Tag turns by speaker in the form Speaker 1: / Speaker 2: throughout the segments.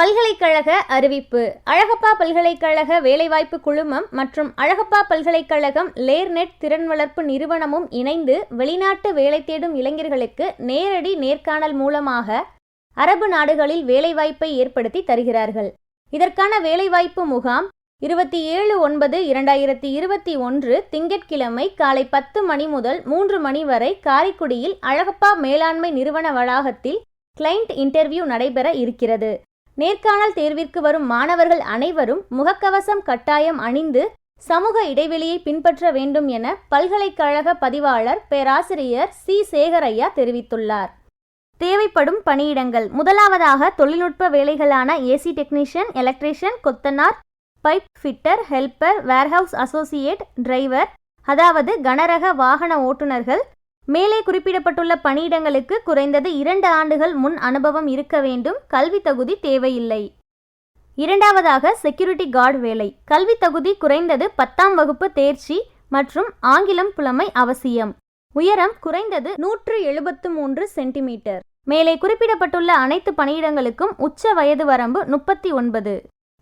Speaker 1: பல்கலைக்கழக அறிவிப்பு. அழகப்பா பல்கலைக்கழக வேலைவாய்ப்பு குழுமம் மற்றும் அழகப்பா பல்கலைக்கழகம் லேர்நெட் திறன் வளர்ப்பு நிறுவனமும் இணைந்து வெளிநாட்டு வேலை தேடும் இளைஞர்களுக்கு நேரடி நேர்காணல் மூலமாக அரபு நாடுகளில் வேலைவாய்ப்பை ஏற்படுத்தி தருகிறார்கள். இதற்கான வேலைவாய்ப்பு முகாம் 27/9/2021 திங்கட்கிழமை காலை 10 மணி முதல் 3 மணி வரை காரைக்குடியில் அழகப்பா மேலாண்மை நிறுவன வளாகத்தில் கிளையண்ட் இன்டர்வியூ நடைபெற இருக்கிறது. நேர்காணல் தேர்விற்கு வரும் மாணவர்கள் அனைவரும் முகக்கவசம் கட்டாயம் அணிந்து சமூக இடைவெளியை பின்பற்ற வேண்டும் என பல்கலைக்கழக பதிவாளர் பேராசிரியர் சி. சேகரையா தெரிவித்துள்ளார். தேவைப்படும் பணியிடங்கள்: முதலாவதாக தொழில்நுட்ப வேலைகளான ஏசி டெக்னீஷியன், எலக்ட்ரீஷியன், கொத்தனார், pipe fitter, helper, warehouse associate, driver, அதாவது கனரக வாகன ஓட்டுநர்கள். மேலே குறிப்பிடப்பட்டுள்ள பணியிடங்களுக்கு குறைந்தது 2 ஆண்டுகள் முன் அனுபவம் இருக்க வேண்டும். கல்வி தகுதி தேவையில்லை. இரண்டாவதாக செக்யூரிட்டி கார்டு வேலை. கல்வி தகுதி குறைந்தது 10ஆம் வகுப்பு தேர்ச்சி மற்றும் ஆங்கிலம் புலமை அவசியம். உயரம் குறைந்தது 173 சென்டிமீட்டர். மேலே குறிப்பிடப்பட்டுள்ள அனைத்து பணியிடங்களுக்கும் உச்ச வயது வரம்பு 39.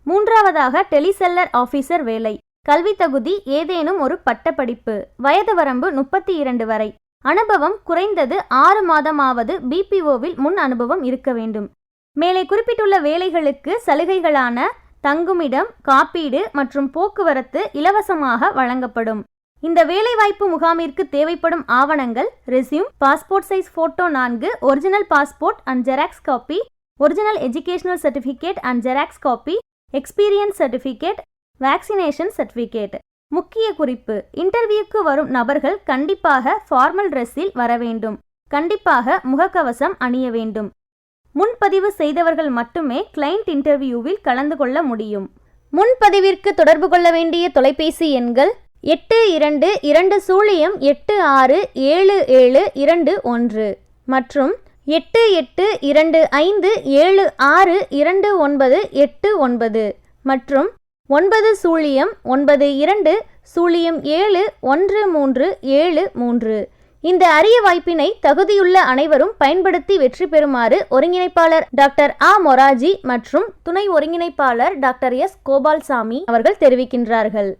Speaker 1: மூன்றாவதாக டெலிசெல்லர் ஆபீசர் வேலை. கல்வி தகுதி ஏதேனும் ஒரு பட்டப்படிப்பு. வயது வரம்பு 32 வரை. அனுபவம் குறைந்தது 6 மாதமாவது பிபிஓவில் முன் அனுபவம் இருக்க வேண்டும். மேலே குறிப்பிட்டுள்ள வேலைகளுக்கு சலுகைகளான தங்குமிடம், காப்பீடு மற்றும் போக்குவரத்து இலவசமாக வழங்கப்படும். இந்த வேலைவாய்ப்பு முகாமிற்கு தேவைப்படும் ஆவணங்கள்: resume, passport size photo 4, original passport and Xerox copy, original educational certificate and Xerox copy, experience certificate, vaccination certificate. முக்கிய குறிப்பு: இன்டர்வியூக்கு வரும் நபர்கள் கண்டிப்பாக ஃபார்மல் ட்ரெஸ்ஸில் வர வேண்டும். கண்டிப்பாக முகக்கவசம் அணிய வேண்டும். முன்பதிவு செய்தவர்கள் மட்டுமே கிளையண்ட் இன்டர்வியூவில் கலந்து கொள்ள முடியும். முன்பதிவிற்கு தொடர்பு கொள்ள வேண்டிய தொலைபேசி எண்கள் 8228677721 மற்றும் 8825762989 மற்றும் 9092071373. இந்த அரிய வாய்ப்பினை தகுதியுள்ள அனைவரும் பயன்படுத்தி வெற்றி பெறுமாறு ஒருங்கிணைப்பாளர் டாக்டர் ஆ. மொராஜி மற்றும் துணை ஒருங்கிணைப்பாளர் டாக்டர் எஸ். கோபால்சாமி அவர்கள் தெரிவிக்கின்றார்கள்.